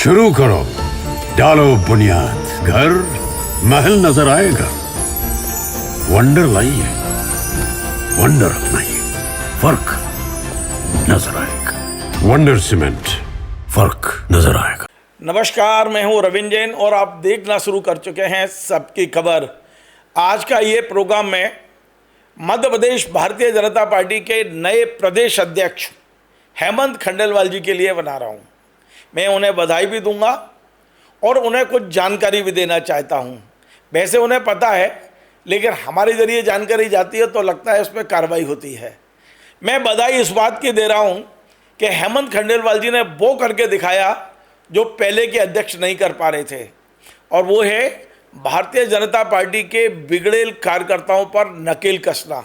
शुरू करो, डालो बुनियाद, घर महल नजर आएगा। वंडर लाइए, वंडर अपनाइए, फर्क नजर आएगा। वंडर सीमेंट, फर्क नजर आएगा। नमस्कार, मैं हूं रविंद्र जैन और आप देखना शुरू कर चुके हैं सबकी खबर। आज का ये प्रोग्राम में मध्य प्रदेश भारतीय जनता पार्टी के नए प्रदेश अध्यक्ष हेमंत खंडेलवाल जी के लिए बना रहा हूं। मैं उन्हें बधाई भी दूंगा और उन्हें कुछ जानकारी भी देना चाहता हूं। वैसे उन्हें पता है, लेकिन हमारे जरिए जानकारी जाती है तो लगता है उस पर कार्रवाई होती है। मैं बधाई इस बात की दे रहा हूं कि हेमंत खंडेलवाल जी ने वो करके दिखाया जो पहले के अध्यक्ष नहीं कर पा रहे थे, और वो है भारतीय जनता पार्टी के बिगड़ेल कार्यकर्ताओं पर नकेल कसना।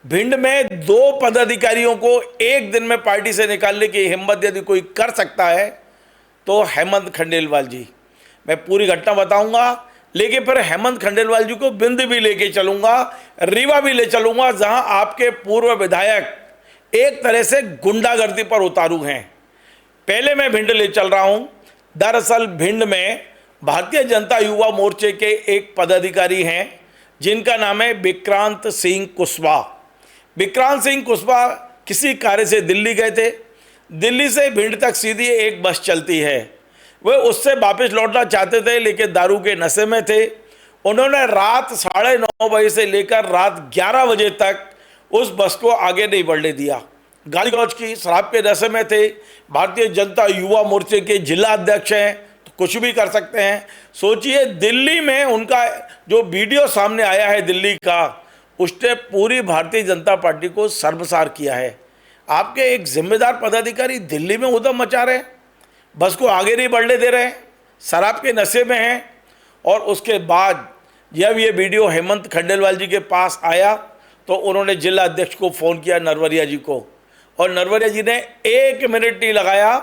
भिंड में 2 पदाधिकारियों को एक दिन में पार्टी से निकालने की हिम्मत यदि कोई कर सकता है तो हेमंत खंडेलवाल जी। मैं पूरी घटना बताऊंगा, लेकिन फिर हेमंत खंडेलवाल जी को बिंद भी लेके चलूंगा, रीवा भी ले चलूंगा, जहां आपके पूर्व विधायक एक तरह से गुंडागर्दी पर उतारू हैं। पहले मैं भिंड ले चल रहा हूं। दरअसल भिंड में भारतीय जनता युवा मोर्चे के एक पदाधिकारी हैं जिनका नाम है विक्रांत सिंह कुशवाहा। विक्रांत सिंह कुशवाहा किसी कार्य से दिल्ली गए थे। दिल्ली से भिंड तक सीधी एक बस चलती है। वे उससे वापस लौटना चाहते थे, लेकिन दारू के नशे में थे। उन्होंने रात 9:30 बजे से लेकर रात 11 बजे तक उस बस को आगे नहीं बढ़ने दिया। गाली गलौज की, शराब के नशे में थे। भारतीय जनता युवा मोर्चे के जिला अध्यक्ष हैं तो कुछ भी कर सकते हैं। सोचिए, दिल्ली में उनका जो वीडियो सामने आया है दिल्ली का, उसने पूरी भारतीय जनता पार्टी को शर्मसार किया है। आपके एक जिम्मेदार पदाधिकारी दिल्ली में उधम मचा रहे हैं, बस को आगे नहीं बढ़ने दे रहे हैं, शराब के नशे में हैं। और उसके बाद जब ये वीडियो हेमंत खंडेलवाल जी के पास आया तो उन्होंने जिला अध्यक्ष को फ़ोन किया, नरवरिया जी को, और नरवरिया जी ने 1 मिनट नहीं लगाया,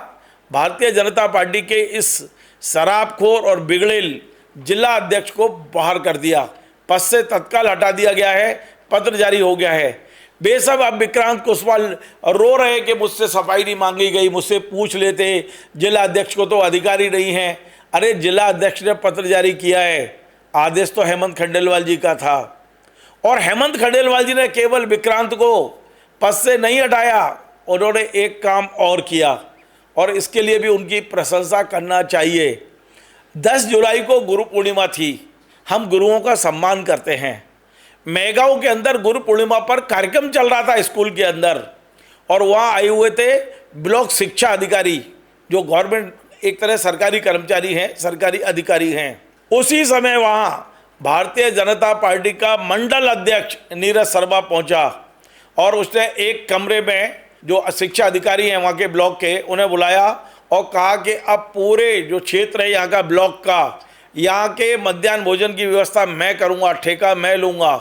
भारतीय जनता पार्टी के इस शराबखोर और बिगड़ेल जिला अध्यक्ष को बाहर कर दिया। पद से तत्काल हटा दिया गया है, पत्र जारी हो गया है। बेशक अब विक्रांत कुशवाहा रो रहे हैं कि मुझसे सफाई नहीं मांगी गई, मुझसे पूछ लेते, जिला अध्यक्ष को तो अधिकारी नहीं है। अरे जिला अध्यक्ष ने पत्र जारी किया है, आदेश तो हेमंत खंडेलवाल जी का था, और हेमंत खंडेलवाल जी ने केवल विक्रांत को पद से नहीं हटाया, उन्होंने एक काम और किया और इसके लिए भी उनकी प्रशंसा करना चाहिए। 10 जुलाई को गुरु पूर्णिमा थी। हम गुरुओं का सम्मान करते हैं। मेगांव के अंदर गुरु पूर्णिमा पर कार्यक्रम चल रहा था स्कूल के अंदर, और वहाँ आए हुए थे ब्लॉक शिक्षा अधिकारी, जो गवर्नमेंट एक तरह सरकारी कर्मचारी हैं, सरकारी अधिकारी हैं। उसी समय वहाँ भारतीय जनता पार्टी का मंडल अध्यक्ष नीरज शर्मा पहुँचा और उसने एक कमरे में जो शिक्षा अधिकारी हैं वहाँ के ब्लॉक के, उन्हें बुलाया और कहा कि अब पूरे जो क्षेत्र है यहाँ का ब्लॉक का, यहाँ के मध्याह्न भोजन की व्यवस्था मैं करूँगा, ठेका मैं लूँगा,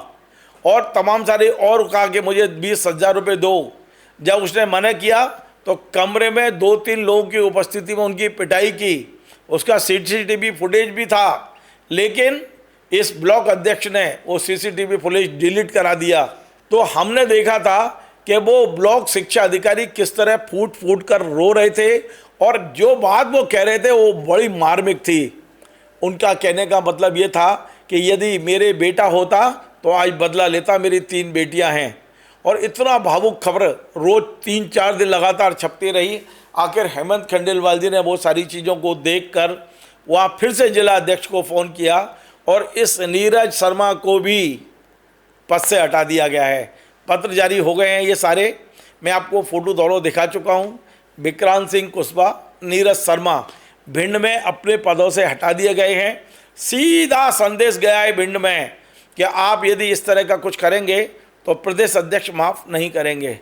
और तमाम सारे, और कहा कि मुझे 20,000 रुपये दो। जब उसने मना किया तो कमरे में 2-3 लोगों की उपस्थिति में उनकी पिटाई की। उसका CCTV फुटेज भी था, लेकिन इस ब्लॉक अध्यक्ष ने वो CCTV फुटेज डिलीट करा दिया। तो हमने देखा था कि वो ब्लॉक शिक्षा अधिकारी किस तरह फूट फूट कर रो रहे थे, और जो बात वो कह रहे थे वो बड़ी मार्मिक थी। उनका कहने का मतलब ये था कि यदि मेरे बेटा होता तो आज बदला लेता, मेरी 3 बेटियां हैं। और इतना भावुक खबर रोज 3-4 दिन लगातार छपती रही। आखिर हेमंत खंडेलवाल जी ने वो सारी चीज़ों को देखकर वहाँ फिर से जिला अध्यक्ष को फ़ोन किया और इस नीरज शर्मा को भी पद से हटा दिया गया है। पत्र जारी हो गए हैं ये सारे, मैं आपको फ़ोटो दोनों दिखा चुका हूँ। विक्रांत सिंह कुशवाहा, नीरज शर्मा भिंड में अपने पदों से हटा दिए गए हैं। सीधा संदेश गया है भिंड में कि आप यदि इस तरह का कुछ करेंगे तो प्रदेश अध्यक्ष माफ़ नहीं करेंगे।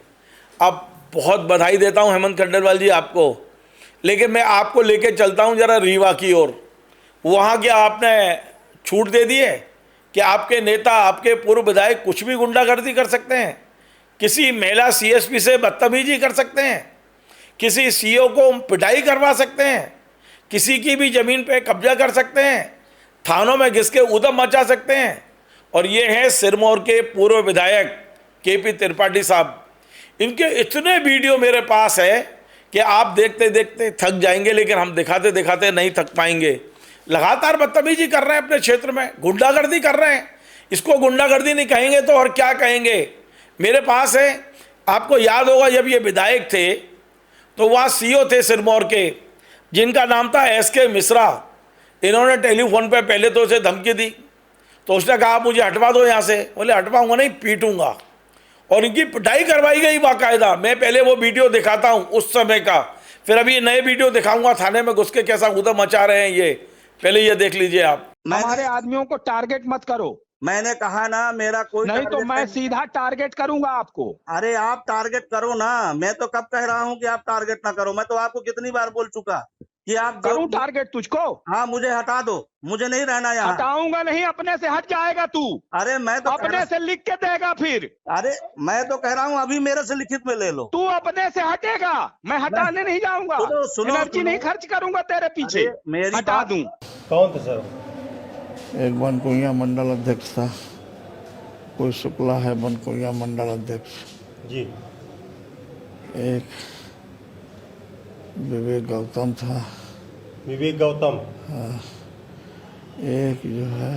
अब बहुत बधाई देता हूं हेमंत खंडेलवाल जी आपको, लेकिन मैं आपको लेके चलता हूं जरा रीवा की ओर। वहाँ क्या आपने छूट दे दी है कि आपके नेता, आपके पूर्व विधायक कुछ भी गुंडागर्दी कर सकते हैं? किसी महिला CSP से बदतमीजी कर सकते हैं? किसी CO को पिटाई करवा सकते हैं? किसी की भी ज़मीन पे कब्जा कर सकते हैं? थानों में घिस के उधम मचा सकते हैं? और ये हैं सिरमौर के पूर्व विधायक KP त्रिपाठी साहब। इनके इतने वीडियो मेरे पास है कि आप देखते देखते थक जाएंगे, लेकिन हम दिखाते दिखाते नहीं थक पाएंगे। लगातार बदतमीजी कर रहे हैं अपने क्षेत्र में, गुंडागर्दी कर रहे हैं। इसको गुंडागर्दी नहीं कहेंगे तो और क्या कहेंगे। मेरे पास है, आपको याद होगा जब ये विधायक थे तो वहाँ सीओ थे सिरमौर के, जिनका नाम था SK मिश्रा। इन्होंने टेलीफोन पे पहले तो उसे धमकी दी, तो उसने कहा मुझे हटवा दो यहाँ से। बोले हटवाऊंगा नहीं, पीटूंगा। और इनकी पिटाई करवाई गई बाकायदा। मैं पहले वो वीडियो दिखाता हूँ उस समय का, फिर अभी नए वीडियो दिखाऊंगा थाने में घुस के कैसा उधम मचा रहे हैं ये। पहले ये देख लीजिए आप। हमारे आदमियों को टारगेट मत करो। मैंने कहा ना मेरा कोई नहीं तो टारगेट मैं सीधा टारगेट करूंगा आपको। अरे आप टारगेट करो ना, मैं तो कब कह रहा हूँ कि आप टारगेट ना करो। मैं तो आपको कितनी बार बोल चुका कि आप करूं टारगेट तुझको। हाँ, मुझे हटा दो, मुझे नहीं रहना यहाँ। हटाऊंगा नहीं, अपने से हट जाएगा तू। अरे मैं तो अपने से लिख के देगा फिर। अरे मैं तो कह रहा हूँ अभी मेरे से लिखित में ले लो। तू अपने से हटेगा, मैं हटाने नहीं जाऊंगा। सुनो, एनर्जी नहीं खर्च करूंगा तेरे पीछे, मेरी हटा बात- दूं। कौन था सर? एक बनकोइया मंडल अध्यक्ष था, कोई शुक्ला है बनकोइया मंडल अध्यक्ष, जी। एक विवेक गौतम था, विवेक गौतम। एक जो है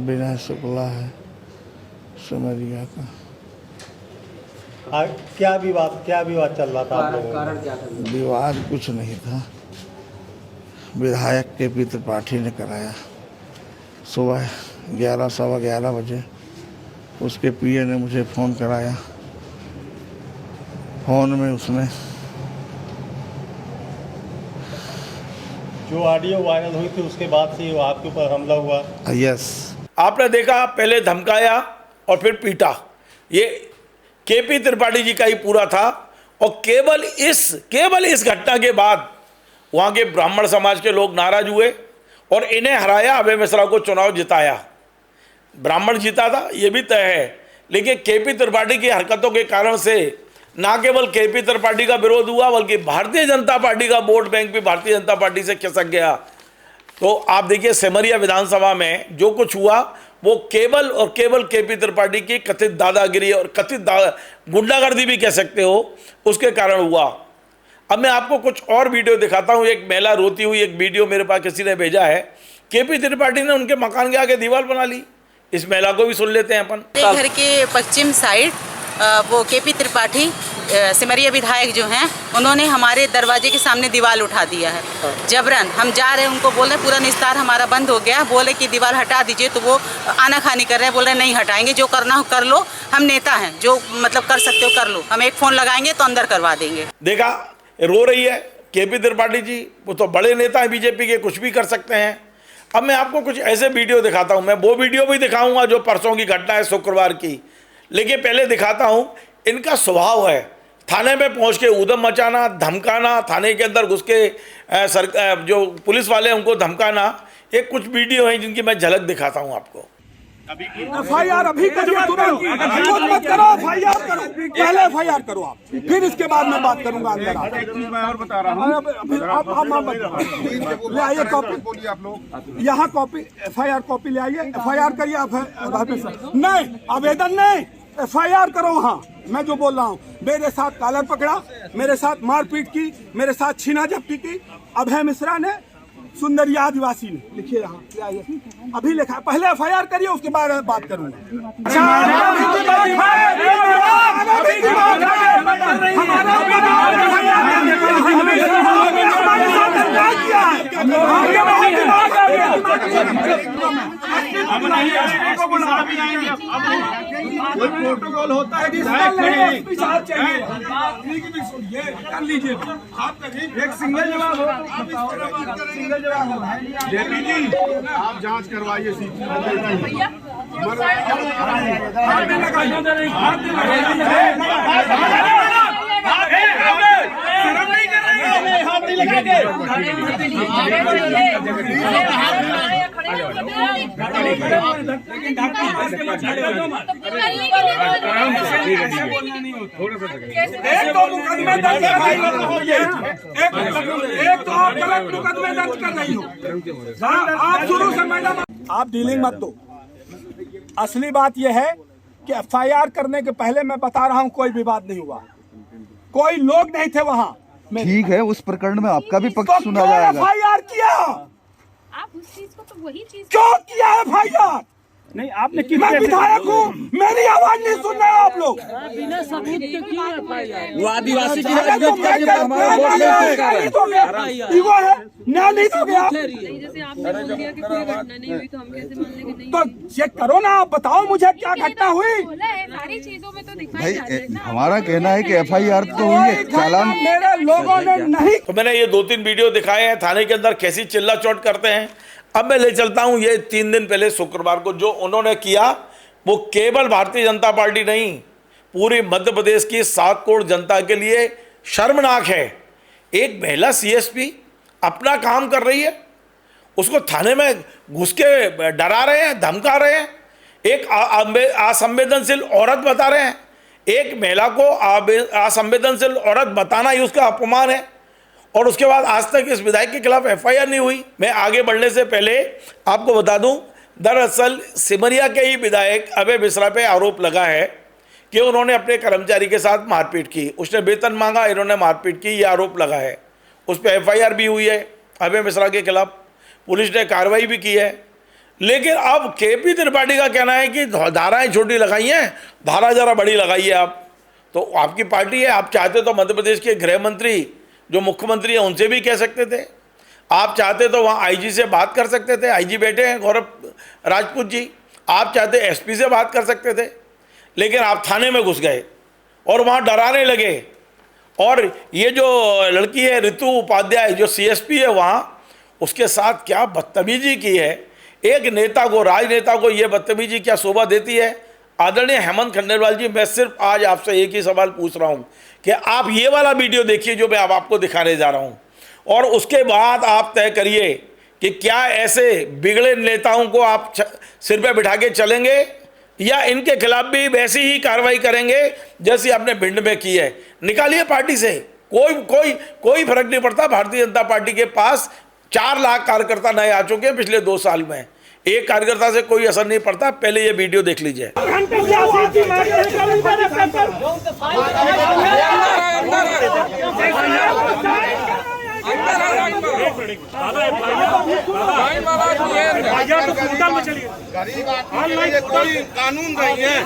विनय शुक्ला है सिमरिया का। क्या विवाद चल रहा था आप लोगों में? विवाद कुछ नहीं था, विधायक KP त्रिपाठी ने कराया। सुबह 11 सवा 11 बजे उसके PA ने मुझे फ़ोन कराया। फ़ोन में उसने जो ऑडियो वायरल हुई थी उसके बाद से वो आपके ऊपर हमला हुआ। यस, आपने देखा, पहले धमकाया और फिर पीटा। ये KP त्रिपाठी जी का ही पूरा था। और केवल इस घटना के बाद वहाँ के ब्राह्मण समाज के लोग नाराज हुए और इन्हें हराया, अभय मिश्रा को चुनाव जिताया। ब्राह्मण जीता था ये भी तय है, लेकिन KP त्रिपाठी की हरकतों के कारण से ना केवल KP त्रिपाठी का विरोध हुआ, बल्कि भारतीय जनता पार्टी का वोट बैंक भी भारतीय जनता पार्टी से खिसक गया। तो आप देखिए सिमरिया विधानसभा में जो कुछ हुआ वो केवल और केवल KP त्रिपाठी की कथित दादागिरी और कथित गुंडागर्दी भी कह सकते हो, उसके कारण हुआ। अब मैं आपको कुछ और वीडियो दिखाता हूँ। एक महिला रोती हुई एक वीडियो मेरे पास किसी ने भेजा है। KP त्रिपाठी ने उनके मकान के आगे दीवार बना ली। इस महिला को भी सुन लेते हैं अपन। घर के पश्चिम साइड वो KP त्रिपाठी सिमरिया विधायक जो हैं, उन्होंने हमारे दरवाजे के सामने दीवार उठा दिया है जबरन। हम जा रहे हैं, उनको बोल रहे पूरा निस्तार हमारा बंद हो गया, बोले कि दीवार हटा दीजिए, तो वो आनाकानी कर रहे हैं, बोल रहे नहीं हटाएंगे, जो करना हो कर लो, हम नेता हैं, जो मतलब कर सकते हो कर लो, हम एक फ़ोन लगाएंगे तो अंदर करवा देंगे। देखा, रो रही है KP त्रिपाठी जी, वो तो बड़े नेता हैं BJP के, कुछ भी कर सकते हैं। अब मैं आपको कुछ ऐसे वीडियो दिखाता हूं। मैं वो वीडियो भी दिखाऊंगा जो परसों की घटना है, शुक्रवार की, लेकिन पहले दिखाता हूं इनका स्वभाव है थाने में पहुंच के उधम मचाना, धमकाना, थाने के अंदर घुस के जो पुलिस वाले उनको धमकाना। ये कुछ वीडियो हैं जिनकी मैं झलक दिखाता हूं आपको। FIR अभी करिए, तुरंत मत करो, FIR करो, पहले FIR करो आप, फिर इसके बाद मैं बात करूंगा अंदर। मैं और बता रहा हूँ, ले आइए कॉपी, यहाँ कॉपी FIR कॉपी ले आइए, FIR करिए। नहीं, आवेदन नहीं, FIR करो वहाँ। मैं जो बोल रहा हूँ, मेरे साथ कॉलर पकड़ा, मेरे साथ मारपीट की, मेरे साथ छीना झपटी की अभय मिश्रा ने, सुंदरिया आदिवासी ने। लिखिए यहाँ, अभी लिखा, पहले FIR करिए, उसके बाद बात करूंगा। कोई प्रोटोकॉल होता है कि कर लीजिए आप, एक सिंगल जवाब हो, सिंगल जवाब हो। जेपी जी आप जांच करवाइए एक तो मुकदमे दर्ज कर रही हो आप शुरू से। मैडम आप डीलिंग मत दो। असली बात यह है कि FIR करने के पहले मैं बता रहा हूं कोई विवाद नहीं हुआ। कोई लोग नहीं थे वहाँ। ठीक है, उस प्रकरण में आपका भी तो पक्ष सुना क्यों जाएगा। FIR किया? आप उस चीज को तो वही चीज क्यों किया FIR? नहीं आपने मैं विधायक हूँ, मेरी आवाज नहीं सुन रहे हो आप लोग। बिना सबूत के क्यों वो आदिवासी की अरे तो मैं ईगो है, न्याय नहीं दोगे आप? जैसे आपने बोल दिया कि कोई घटना नहीं हुई तो हम कैसे मान लेंगे नहीं तो चेक करो ना, आप बताओ मुझे क्या घटना हुई। बोला है सारी चीजों में तो दिखाई भाई जाता है ना। हमारा कहना है कि FIR तो हुई है, चालान मेरे लोगों ने नहीं। तो मैंने ये 2-3 वीडियो दिखाए हैं थाने के अंदर कैसी चिल्ला चोट करते हैं। अब मैं ले चलता हूं ये 3 दिन पहले शुक्रवार को जो उन्होंने किया, वो केवल भारतीय जनता पार्टी नहीं, पूरी मध्य प्रदेश की 7 करोड़ जनता के लिए शर्मनाक है। एक महिला CSP अपना काम कर रही है, उसको थाने में घुस के डरा रहे हैं, धमका रहे हैं, एक असंवेदनशील औरत बता रहे हैं। एक महिला को असंवेदनशील औरत बताना ही उसका अपमान है। और उसके बाद आज तक इस विधायक के खिलाफ FIR नहीं हुई। मैं आगे बढ़ने से पहले आपको बता दूं, दरअसल सिमरिया के ही विधायक अभय मिश्रा पे आरोप लगा है कि उन्होंने अपने कर्मचारी के साथ मारपीट की। उसने वेतन मांगा, इन्होंने मारपीट की, ये आरोप लगा है। उस पर FIR भी हुई है अभय मिश्रा के खिलाफ, पुलिस ने कार्रवाई भी की है। लेकिन अब KP त्रिपाठी का कहना है कि धाराएँ छोटी लगाई हैं, धारा जरा बड़ी लगाइए आप। तो आपकी पार्टी है, आप चाहते तो मध्य प्रदेश के गृह मंत्री जो मुख्यमंत्री है उनसे भी कह सकते थे। आप चाहते तो वहाँ IG से बात कर सकते थे, IG बैठे हैं गौरव राजपूत जी। आप चाहते SP से बात कर सकते थे, लेकिन आप थाने में घुस गए और वहाँ डराने लगे। और ये जो लड़की है ऋतु उपाध्याय जो CSP है वहाँ, उसके साथ क्या बदतमीजी की है। एक नेता को, राजनेता को ये बदतमीजी क्या शोभा देती है। आदरणीय हेमंत खंडेलवाल जी, मैं सिर्फ आज आपसे एक ही सवाल पूछ रहा हूँ कि आप ये वाला वीडियो देखिए जो मैं अब आपको दिखाने जा रहा हूँ, और उसके बाद आप तय करिए कि क्या ऐसे बिगड़े नेताओं को आप सिर पे बिठा के चलेंगे या इनके खिलाफ भी वैसी ही कार्रवाई करेंगे जैसी आपने भिंड में की है। निकालिए पार्टी से, कोई फर्क नहीं पड़ता। भारतीय जनता पार्टी के पास 4 लाख कार्यकर्ता नए आ चुके हैं पिछले 2 साल में, एक कार्यकर्ता से कोई असर नहीं पड़ता। पहले ये वीडियो देख लीजिए। कानून नहीं है,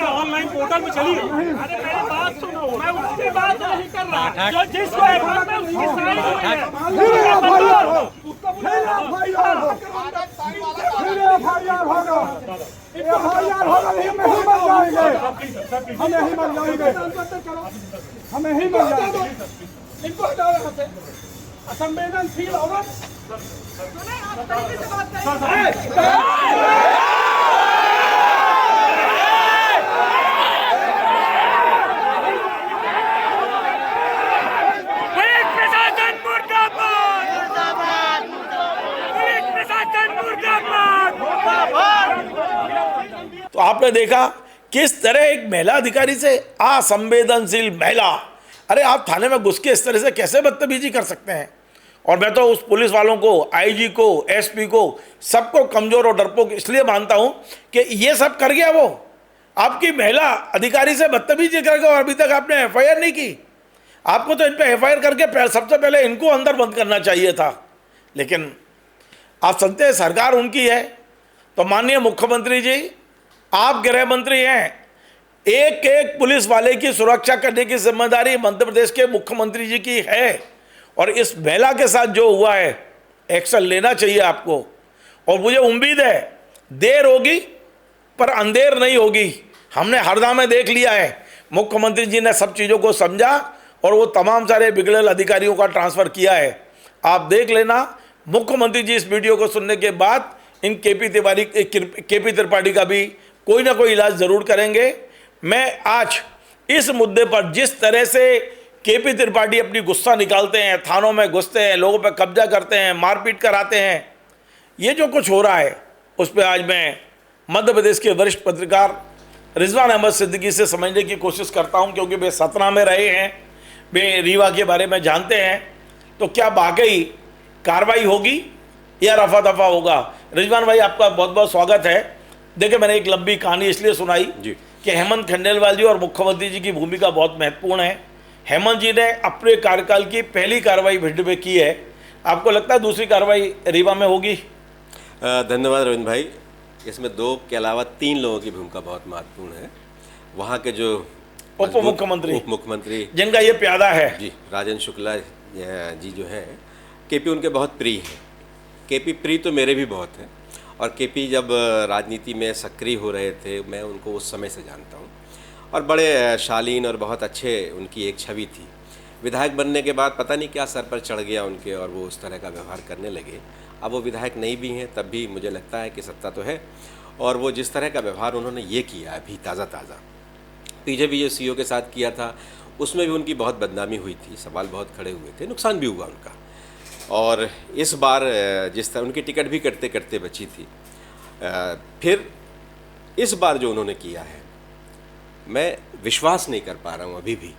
ऑनलाइन पोर्टल में चली। बात सुनो, मैं उसकी बात नहीं कर रहा, जो जिसको हमें ही मर जाएंगे। इनको हटाओ यहाँ से। असंवेदनशील औरत। तो आपने देखा किस तरह एक महिला अधिकारी से असंवेदनशील महिला, अरे आप थाने में घुस के इस तरह से कैसे बदतमीजी कर सकते हैं। और मैं तो उस पुलिस वालों को, IG को, SP को, सबको कमजोर और डरपोक इसलिए मानता हूं कि ये सब कर गया वो आपकी महिला अधिकारी से बदतमीजी करके, और अभी तक आपने FIR नहीं की। आपको तो इन पर FIR करके सबसे पहले इनको अंदर बंद करना चाहिए था। लेकिन आप सुनते हैं सरकार उनकी है। तो माननीय मुख्यमंत्री जी, आप गृह मंत्री हैं, एक एक पुलिस वाले की सुरक्षा करने की जिम्मेदारी मध्य प्रदेश के मुख्यमंत्री जी की है। और इस महिला के साथ जो हुआ है, एक्शन लेना चाहिए आपको। और मुझे उम्मीद है देर होगी पर अंधेर नहीं होगी। हमने हरदा में देख लिया है, मुख्यमंत्री जी ने सब चीज़ों को समझा और वो तमाम सारे बिगड़ेल अधिकारियों का ट्रांसफ़र किया है। आप देख लेना, मुख्यमंत्री जी इस वीडियो को सुनने के बाद इन KP त्रिपाठी का भी कोई ना कोई इलाज ज़रूर करेंगे। मैं आज इस मुद्दे पर जिस तरह से KP त्रिपाठी अपनी गुस्सा निकालते हैं, थानों में घुसते हैं, लोगों पर कब्जा करते हैं, मारपीट कराते हैं, ये जो कुछ हो रहा है उस पर आज मैं मध्य प्रदेश के वरिष्ठ पत्रकार रिजवान अहमद सिद्दीकी से समझने की कोशिश करता हूं, क्योंकि वे सतना में रहे हैं, वे रीवा के बारे में जानते हैं। तो क्या वाकई कार्रवाई होगी या रफा दफा होगा? रिजवान भाई, आपका बहुत बहुत स्वागत है। देखिए, मैंने एक लंबी कहानी इसलिए सुनाई जी। कि हेमंत खंडेलवाल जी और मुख्यमंत्री जी की भूमिका बहुत महत्वपूर्ण है। हेमंत जी ने अपने कार्यकाल की पहली कार्रवाई भिंड में की है, आपको लगता है दूसरी कार्रवाई रीवा में होगी? धन्यवाद रविंद्र भाई। इसमें 2 के अलावा 3 लोगों की भूमिका बहुत महत्वपूर्ण है। वहाँ के जो उप मुख्यमंत्री जिनका ये प्यादा है जी, राजेंद्र शुक्ला जी जो है, केपी उनके बहुत प्रिय है। केपी प्रिय तो मेरे भी बहुत हैं, और केपी जब राजनीति में सक्रिय हो रहे थे, मैं उनको उस समय से जानता हूँ, और बड़े शालीन और बहुत अच्छे उनकी एक छवि थी। विधायक बनने के बाद पता नहीं क्या सर पर चढ़ गया उनके, और वो उस तरह का व्यवहार करने लगे। अब वो विधायक नहीं भी हैं, तब भी मुझे लगता है कि सत्ता तो है, और वो जिस तरह का व्यवहार उन्होंने ये किया अभी ताज़ा पीछे भी जो सीओ के साथ किया था, उसमें भी उनकी बहुत बदनामी हुई थी, सवाल बहुत खड़े हुए थे, नुकसान भी हुआ उनका। और इस बार जिस तरह उनकी टिकट भी करते करते बची थी, फिर इस बार जो उन्होंने किया है, मैं विश्वास नहीं कर पा रहा हूँ अभी भी।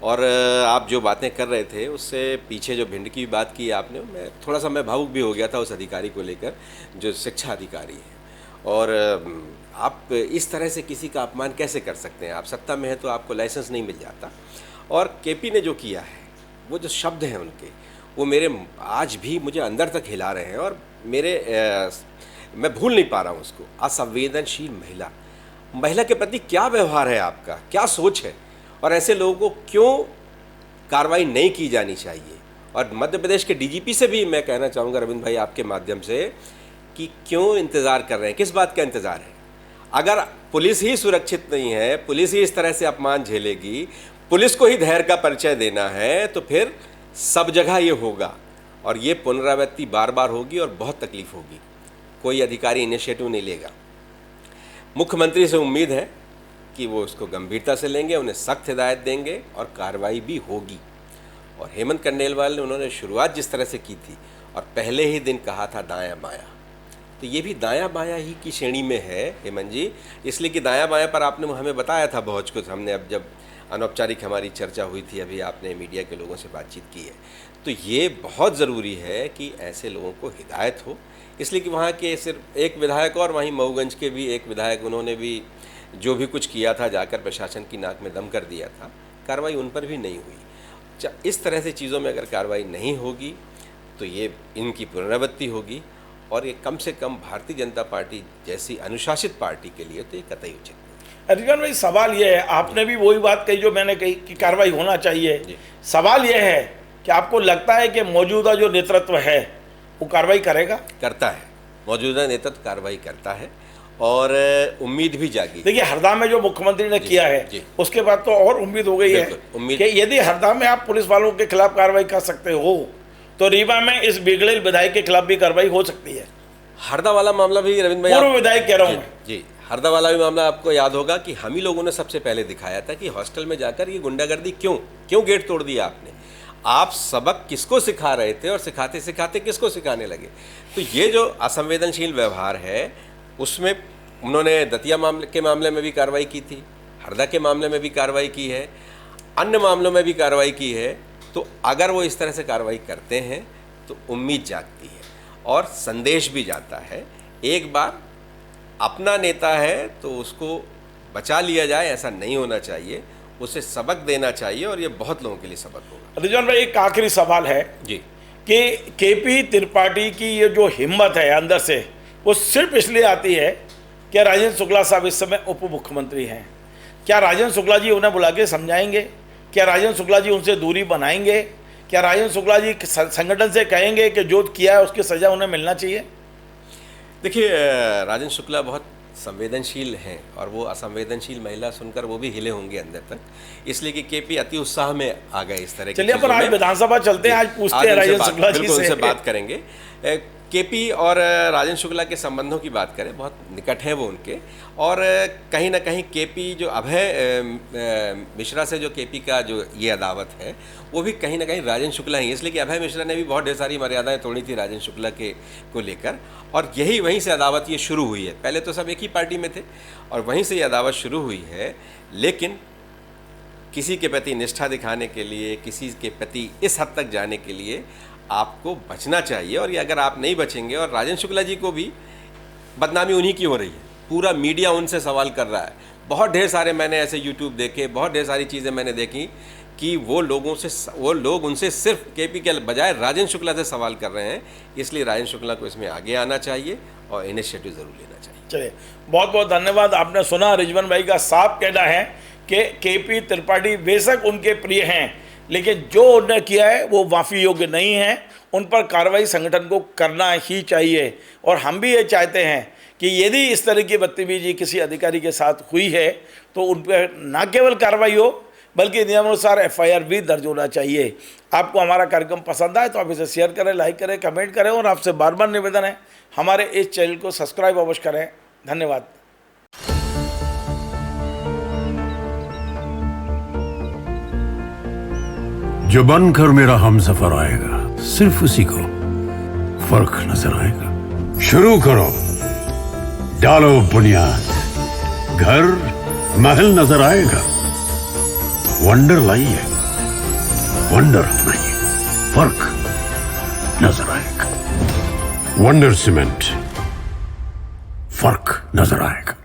और आप जो बातें कर रहे थे, उससे पीछे जो भिंड की बात की आपने, मैं थोड़ा सा भावुक भी हो गया था उस अधिकारी को लेकर, जो शिक्षा अधिकारी है। और आप इस तरह से किसी का अपमान कैसे कर सकते हैं? आप सत्ता में हैं तो आपको लाइसेंस नहीं मिल जाता। और केपी ने जो किया है, वो जो शब्द हैं उनके, वो मेरे आज भी मुझे अंदर तक हिला रहे हैं, और मैं भूल नहीं पा रहा हूँ उसको। असंवेदनशील महिला के प्रति क्या व्यवहार है आपका, क्या सोच है, और ऐसे लोगों को क्यों कार्रवाई नहीं की जानी चाहिए? और मध्य प्रदेश के डीजीपी से भी मैं कहना चाहूँगा रविंद्र भाई आपके माध्यम से, कि क्यों इंतज़ार कर रहे हैं, किस बात का इंतज़ार है? अगर पुलिस ही सुरक्षित नहीं है, पुलिस ही इस तरह से अपमान झेलेगी, पुलिस को ही धैर्य का परिचय देना है, तो फिर सब जगह ये होगा, और ये पुनरावृत्ति बार बार होगी, और बहुत तकलीफ होगी। कोई अधिकारी इनिशिएटिव नहीं लेगा। मुख्यमंत्री से उम्मीद है कि वो उसको गंभीरता से लेंगे, उन्हें सख्त हिदायत देंगे, और कार्रवाई भी होगी। और हेमंत खंडेलवाल ने उन्होंने शुरुआत जिस तरह से की थी, और पहले ही दिन कहा था दायां बायां, तो ये भी दायां बायां ही की श्रेणी में है हेमंत जी। इसलिए कि दायां बायां पर आपने हमें बताया था बहुत कुछ, हमने अब जब अनौपचारिक हमारी चर्चा हुई थी, अभी आपने मीडिया के लोगों से बातचीत की है, तो ये बहुत ज़रूरी है कि ऐसे लोगों को हिदायत हो। इसलिए कि वहाँ के सिर्फ एक विधायक, और वहीं मऊगंज के भी एक विधायक, उन्होंने भी जो भी कुछ किया था, जाकर प्रशासन की नाक में दम कर दिया था, कार्रवाई उन पर भी नहीं हुई। इस तरह से चीज़ों में अगर कार्रवाई नहीं होगी, तो ये इनकी पुनरावृत्ति होगी, और ये कम से कम भारतीय जनता पार्टी जैसी अनुशासित पार्टी के लिए तो ये कतई उचित नहीं। रिजवान भाई, सवाल ये है, आपने भी वही बात कही जो मैंने कही कि कार्रवाई होना चाहिए। सवाल ये है कि आपको लगता है कि मौजूदा जो नेतृत्व है वो कार्रवाई करेगा? करता है, मौजूदा नेतृत्व कार्रवाई करता है, और उम्मीद भी जागी। देखिए, हरदा में जो मुख्यमंत्री ने किया है, उसके बाद तो और उम्मीद हो गई है कि यदि हरदा में आप पुलिस वालों के खिलाफ कार्रवाई कर सकते हो, तो रीवा में इस बिगड़ेल विधायक के खिलाफ भी कार्रवाई हो सकती है। हरदा वाला मामला भी रविंद्र भाई, पूर्व विधायक कह रहा हूँ जी, हरदा वाला भी मामला आपको याद होगा कि हम ही लोगों ने सबसे पहले दिखाया था कि हॉस्टल में जाकर ये गुंडागर्दी क्यों गेट तोड़ दिया आपने? आप सबक किसको सिखा रहे थे, और सिखाते सिखाते किसको सिखाने लगे? तो ये जो असंवेदनशील व्यवहार है, उसमें उन्होंने दतिया के मामले में भी कार्रवाई की थी, हरदा के मामले में भी कार्रवाई की है, अन्य मामलों में भी कार्रवाई की है। तो अगर वो इस तरह से कार्रवाई करते हैं तो उम्मीद जागती है, और संदेश भी जाता है। एक बार अपना नेता है तो उसको बचा लिया जाए, ऐसा नहीं होना चाहिए, उसे सबक देना चाहिए, और ये बहुत लोगों के लिए सबक होगा। रिजवान भाई, एक आखिरी सवाल है जी, कि केपी त्रिपाठी की ये जो हिम्मत है अंदर से, वो सिर्फ इसलिए आती है कि राजेंद्र शुक्ला साहब इस समय उप मुख्यमंत्री हैं। क्या राजेंद्र शुक्ला जी उन्हें बुला के समझाएंगे? क्या राजेंद्र शुक्ला जी उनसे दूरी बनाएंगे? क्या राजेंद्र शुक्ला जी संगठन से कहेंगे कि जो किया है उसकी सज़ा उन्हें मिलना चाहिए? देखिए, राजेंद्र शुक्ला बहुत संवेदनशील हैं, और वो असंवेदनशील महिला सुनकर वो भी हिले होंगे अंदर तक, इसलिए कि केपी अति उत्साह में आ गए इस तरह। चलिए, पर आज विधानसभा चलते हैं, आज पूछते हैं राजेंद्र शुक्ला जी से, उनसे बात करेंगे। केपी और राजेंद्र शुक्ला के संबंधों की बात करें, बहुत निकट हैं वो उनके, और कहीं ना कहीं केपी जो अभय मिश्रा से जो केपी का जो ये अदावत है, वो भी कहीं ना कहीं राजेंद्र शुक्ला ही, इसलिए कि अभय मिश्रा ने भी बहुत ढेर सारी मर्यादाएं तोड़ी थी राजेंद्र शुक्ला को लेकर, और वहीं से अदावत ये शुरू हुई है। पहले तो सब एक ही पार्टी में थे, और वहीं से ये अदावत शुरू हुई है। लेकिन किसी के प्रति निष्ठा दिखाने के लिए, किसी के प्रति इस हद तक जाने के लिए आपको बचना चाहिए, और ये अगर आप नहीं बचेंगे, और राजेंद्र शुक्ला जी को भी बदनामी उन्हीं की हो रही है, पूरा मीडिया उनसे सवाल कर रहा है। बहुत ढेर सारे मैंने ऐसे यूट्यूब देखे, बहुत ढेर सारी चीज़ें मैंने देखी कि वो लोग उनसे सिर्फ केपी के बजाय राजेंद्र शुक्ला से सवाल कर रहे हैं। इसलिए राजेंद्र शुक्ला को इसमें आगे आना चाहिए और इनिशिएटिव ज़रूर लेना चाहिए। चलिए, बहुत बहुत धन्यवाद। आपने सुना रिजवान भाई का साफ कहना है कि केपी त्रिपाठी बेशक उनके प्रिय हैं, लेकिन जो उन्होंने किया है वो माफ़ी योग्य नहीं है। उन पर कार्रवाई संगठन को करना ही चाहिए। और हम भी ये चाहते हैं कि यदि इस तरह की बदतमीजी किसी अधिकारी के साथ हुई है तो उन पर न केवल कार्रवाई हो बल्कि नियमानुसार एफआईआर भी दर्ज होना चाहिए। आपको हमारा कार्यक्रम पसंद आए तो आप इसे शेयर करें, लाइक करें, कमेंट करें और आपसे बार बार निवेदन है हमारे इस चैनल को सब्सक्राइब अवश्य करें। धन्यवाद। जो बनकर मेरा हमसफर आएगा सिर्फ उसी को फर्क नजर आएगा। शुरू करो, डालो बुनियाद, घर महल नजर आएगा। वंडर लाइए, वंडर अपनाइए, फर्क नजर आएगा। वंडर सीमेंट, फर्क नजर आएगा।